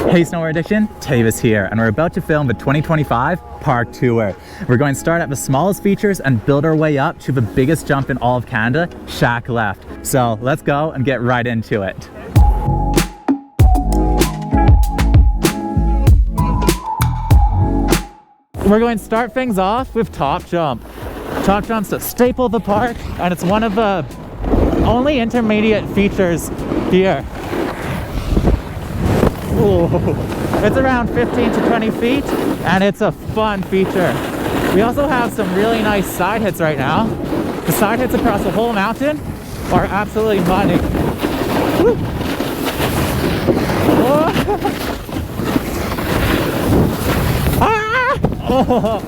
Hey Snowboard Addiction, Taevis here, and we're about to film the 2025 Park Tour. We're going to start at the smallest features and build our way up to the biggest jump in all of Canada, Shaq Left. So let's go and get right into it. We're going to start things off with Top Jump. Top Jump's a staple of the park, and it's one of the only intermediate features here. Ooh. It's around 15 to 20 feet, and it's a fun feature. We also have some really nice side hits right now. The side hits across the whole mountain are absolutely money. Woo. Oh.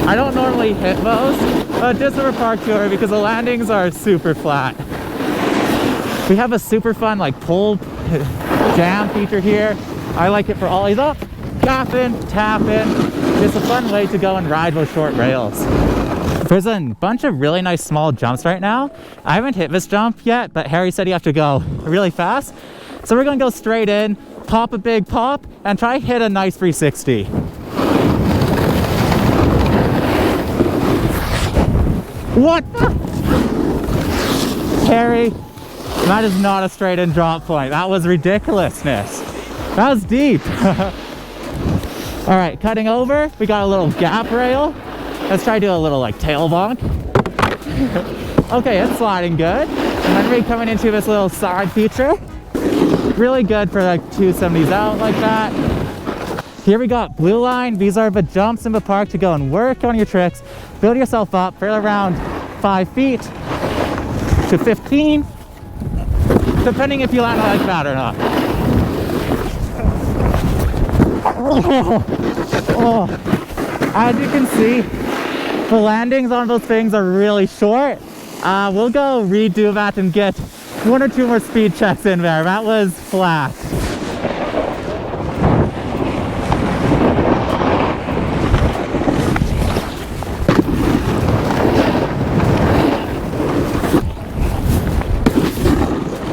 I don't normally hit those, but just for a park tour because the landings are super flat. We have a super fun like pole jam feature here. I like it for ollies up, gapping, tapping. Just a fun way to go and ride those short rails. There's a bunch of really nice small jumps right now. I haven't hit this jump yet, but Harry said you have to go really fast. So we're gonna go straight in, pop a big pop, and try hit a nice 360. What the? Harry, that is not a straight in drop point. That was ridiculousness. That was deep. All right, cutting over, we got a little gap rail. Let's try to do a little like tail bonk. Okay, it's sliding good. And then we're coming into this little side feature. Really good for like 270s out like that. Here we got blue line. These are the jumps in the park to go and work on your tricks. Build yourself up for around 5 feet to 15, depending if you land like that or not. As you can see, the landings on those things are really short. We'll go redo that and get 1 or 2 more speed checks in there. That was flat.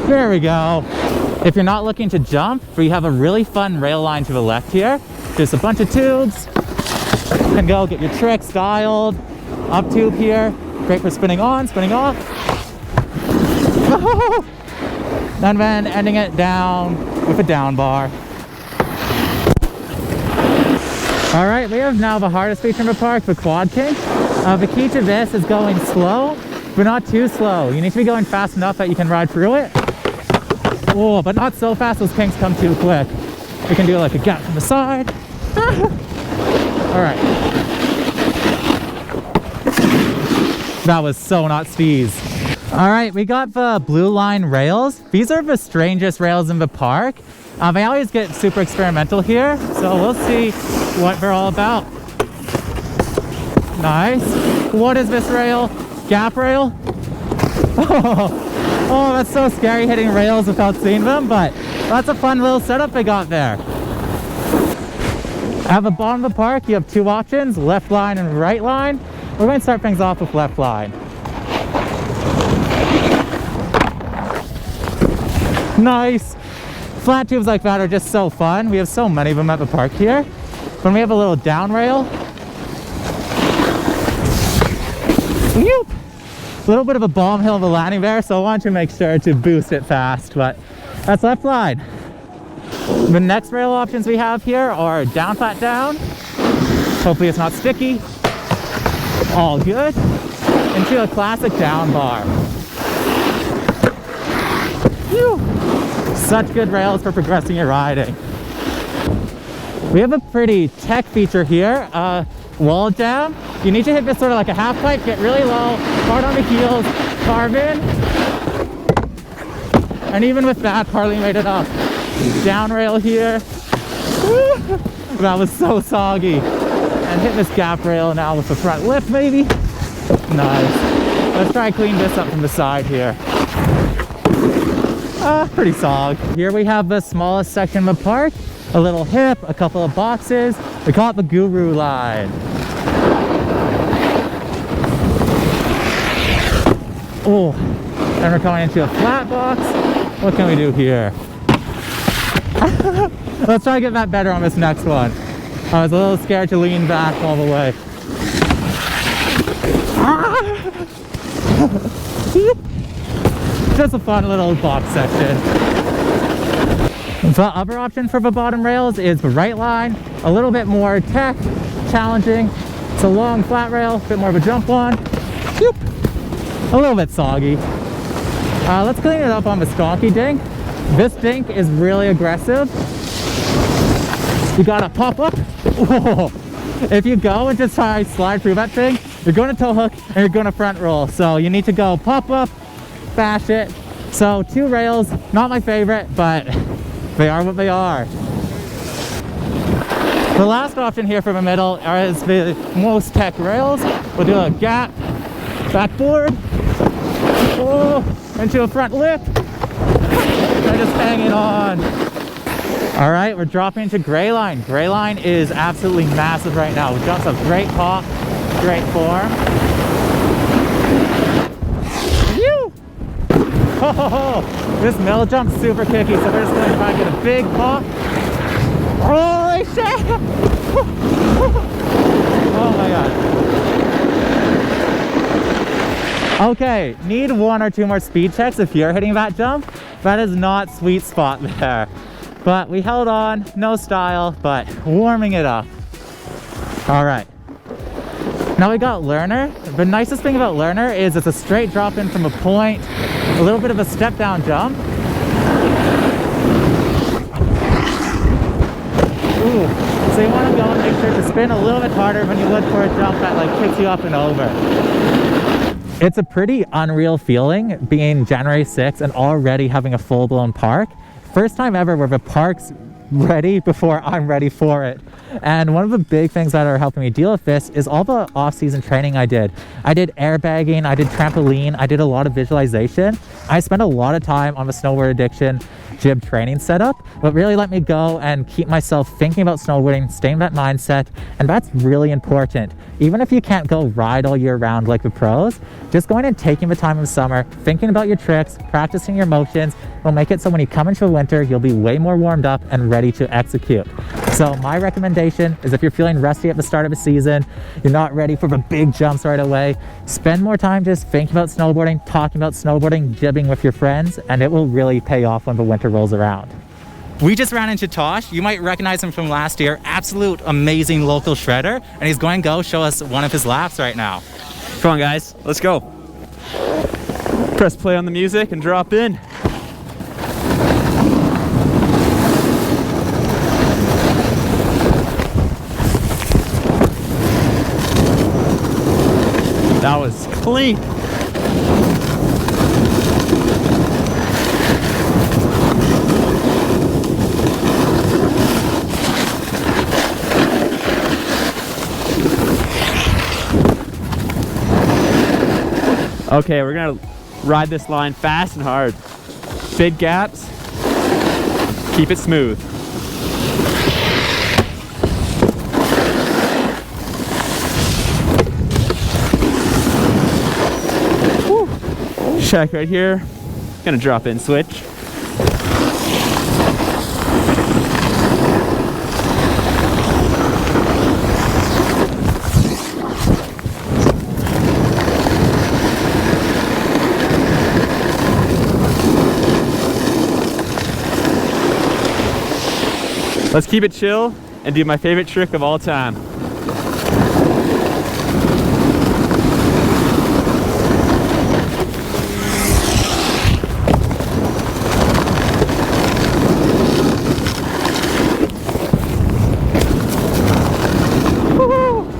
There we go. If you're not looking to jump, we have a really fun rail line to the left here. Just a bunch of tubes. You can go get your tricks dialed. Up tube here. Great for spinning on, spinning off. And then ending it down with a down bar. All right, we have now the hardest feature in the park, the quad kink. The key to this is going slow, but not too slow. You need to be going fast enough that you can ride through it. Oh, but not so fast those kinks come too quick. We can do like a gap from the side. All right. That was so not steez. All right, we got the blue line rails. These are the strangest rails in the park. They always get super experimental here, so we'll see what they're all about. Nice. What is this rail? Gap rail? Oh, that's so scary hitting rails without seeing them, but that's a fun little setup they got there. At the bottom of the park, you have 2 options, left line and right line. We're going to start things off with left line. Nice. Flat tubes like that are just so fun. We have so many of them at the park here. When we have a little down rail. Whoop. A little bit of a bomb hill of a landing there, so I want to make sure to boost it fast, but that's left line. The next rail options we have here are down, flat down. Hopefully it's not sticky. All good. Into a classic down bar. Whew. Such good rails for progressing your riding. We have a pretty tech feature here. Wall jam. You need to hit this sort of like a half pipe, get really low, hard on the heels, carve in. And even with that, hardly made it up. Down rail here. Woo! That was so soggy. And hit this gap rail now with the front lift maybe. Nice. Let's try clean this up from the side here. Pretty sog. Here we have the smallest section of the park. A little hip, a couple of boxes. We call it the guru line. Oh, and we're coming into a flat box. What can we do here? Let's try to get that better on this next one. I was a little scared to lean back all the way. Just a fun little box section. The other option for the bottom rails is the right line, a little bit more tech, challenging. It's a long flat rail, a bit more of a jump one. A little bit soggy. Let's clean it up on the skonky dink. This dink is really aggressive. You gotta pop up. Whoa. If you go and just try to slide through that thing, you're going to toe hook and you're going to front roll. So you need to go pop up, bash it. So 2 rails, not my favorite, but they are what they are. The last option here for the middle is the most tech rails. We'll do a gap, backboard, into a front lip, and just hanging on. All right, we're dropping into gray line. Gray line is absolutely massive right now. We've got some great pop, great form. Phew! Oh, this middle jump's super kicky, so we're just going to try and get a big pop. Holy shit! Oh my god. Okay, need 1 or 2 more speed checks if you're hitting that jump. That is not sweet spot there. But we held on, no style, but warming it up. All right. Now we got learner. The nicest thing about learner is it's a straight drop in from a point, a little bit of a step down jump. Ooh. So you want to go and make sure to spin a little bit harder than you would for a jump that like kicks you up and over. It's a pretty unreal feeling being January 6th and already having a full-blown park. First time ever where the park's ready before I'm ready for it. And one of the big things that are helping me deal with this is all the off-season training I did. I did airbagging, I did trampoline, I did a lot of visualization. I spent a lot of time on the Snowboard Addiction jib training setup, but really let me go and keep myself thinking about snowboarding, staying in that mindset, and that's really important. Even if you can't go ride all year round like the pros, just going and taking the time of summer, thinking about your tricks, practicing your motions, will make it so when you come into the winter, you'll be way more warmed up and ready to execute. So my recommendation is if you're feeling rusty at the start of the season, you're not ready for the big jumps right away, spend more time just thinking about snowboarding, talking about snowboarding, jibbing with your friends, and it will really pay off when the winter rolls around. We just ran into Tosh. You might recognize him from last year. Absolute amazing local shredder, and he's going to go show us one of his laps right now. Come on guys, let's go. Press play on the music and drop in. That was clean. Okay, we're gonna ride this line fast and hard. Big gaps, keep it smooth. Woo. Check right here. Gonna drop in switch. Let's keep it chill and do my favorite trick of all time. Woo-hoo!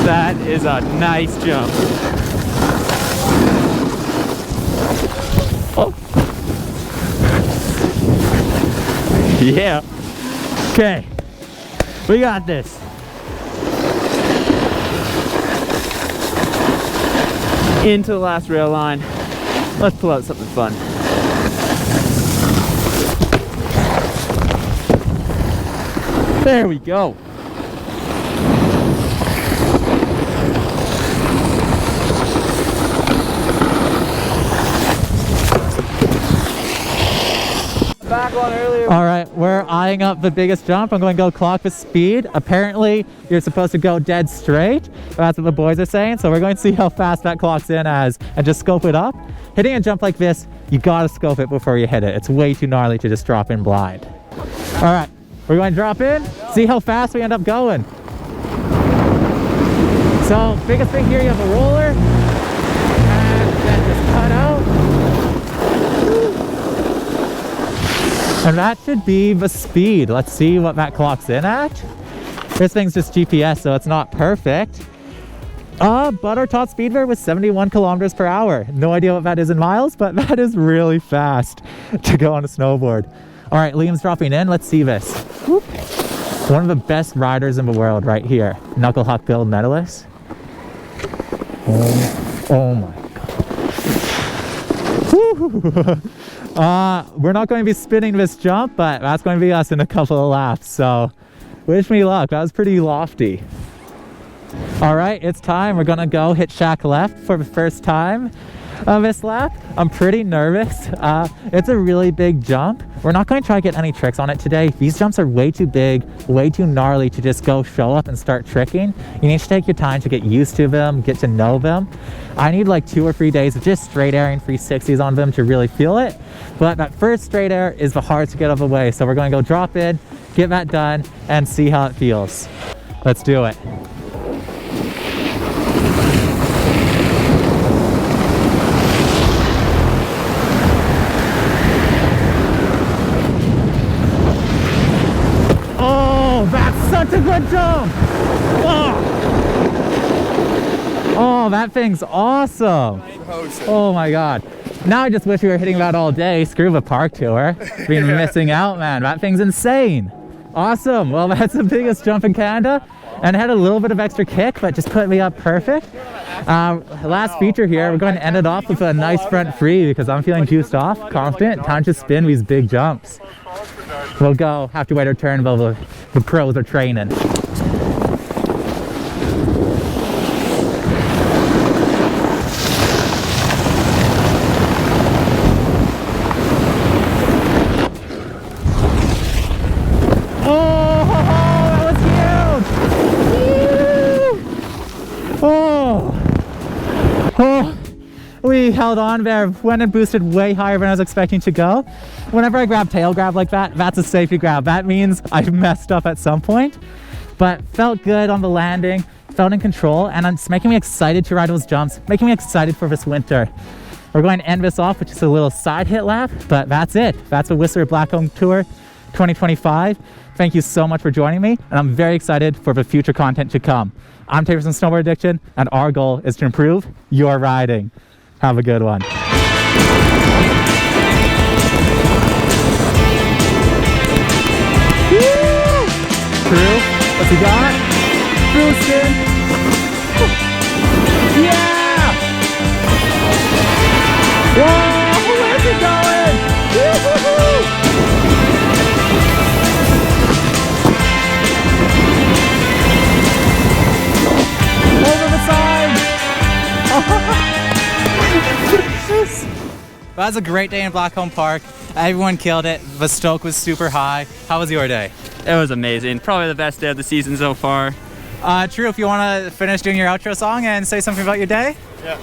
That is a nice jump. Oh. Yeah. Okay, we got this. Into the last rail line. Let's pull out something fun. There we go. Back on earlier. All right. right, we're eyeing up the biggest jump. I'm going to go clock with speed. Apparently, you're supposed to go dead straight. That's what the boys are saying. So we're going to see how fast that clocks in as and just scope it up. Hitting a jump like this, you got to scope it before you hit it. It's way too gnarly to just drop in blind. All right, we're going to drop in, see how fast we end up going. So, biggest thing here, you have a roller, and then just cut out. And that should be the speed. Let's see what that clocks in at. This thing's just GPS, so it's not perfect. But our top speed there was 71 kilometers per hour. No idea what that is in miles, but that is really fast to go on a snowboard. All right, Liam's dropping in. Let's see this. Whoop. One of the best riders in the world right here. Knuckle Huck Gold medalist. Oh my God. We're not going to be spinning this jump, but that's going to be us in a couple of laps. So wish me luck. That was pretty lofty. All right, it's time. We're gonna go hit Shaq Left for the first time of this lap. I'm pretty nervous. It's a really big jump. We're not going to try to get any tricks on it today. These jumps are way too big, way too gnarly to just go show up and start tricking. You need to take your time to get used to them, get to know them. I need like 2 or 3 days of just straight airing 360s on them to really feel it. But that first straight air is the hardest to get out of the way. So we're going to go drop in, get that done, and see how it feels. Let's do it. Such a good jump! Oh, that thing's awesome! Oh my God. Now I just wish we were hitting that all day. Screw the park tour. Been missing out, man. That thing's insane. Awesome. Well, that's the biggest jump in Canada. And it had a little bit of extra kick, but just put me up perfect. Last feature here, we're going to end it off with a nice front free because I'm feeling juiced off, confident. Time to spin these big jumps. We'll go, have to wait our turn while the pros are training. We held on there, went and boosted way higher than I was expecting to go. Whenever I grab tail grab like that, that's a safety grab. That means I messed up at some point, but felt good on the landing, felt in control, and it's making me excited to ride those jumps, making me excited for this winter. We're going to end this off with just a little side hit lap, but that's it. That's the Whistler Blackcomb Tour 2025. Thank you so much for joining me, and I'm very excited for the future content to come. I'm Taevis from Snowboard Addiction, and our goal is to improve your riding. Have a good one. Crew, what's he got? Boosting. Yeah! Whoa, where's he going? Woo-hoo-hoo! Over the side! That was a great day in Backcomb Park. Everyone killed it. The stoke was super high. How was your day? It was amazing. Probably the best day of the season so far. True, if you want to finish doing your outro song and say something about your day? Yeah.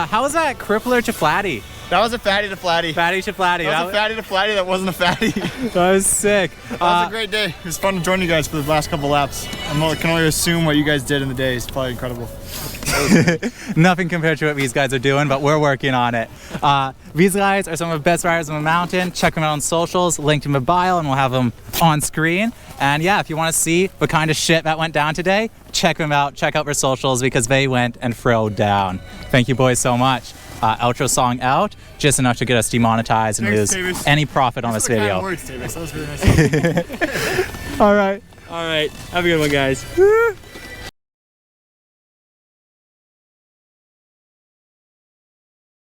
How was that crippler to flatty? That was a fatty to flatty. Fatty to flatty. That was a fatty to flatty that wasn't a fatty. That was sick. That was a great day. It was fun to join you guys for the last couple laps. I can only assume what you guys did in the day is probably incredible. Nothing compared to what these guys are doing, but we're working on it. These guys are some of the best riders on the mountain. Check them out on socials, linked in the bio, and we'll have them on screen. And yeah, if you want to see the kind of shit that went down today, check them out. Check out their socials because they went and throwed down. Thank you boys so much. Outro song out, just enough to get us demonetized and lose any profit on this video. Words, Taevis. That was really nice. All right. All right. Have a good one, guys.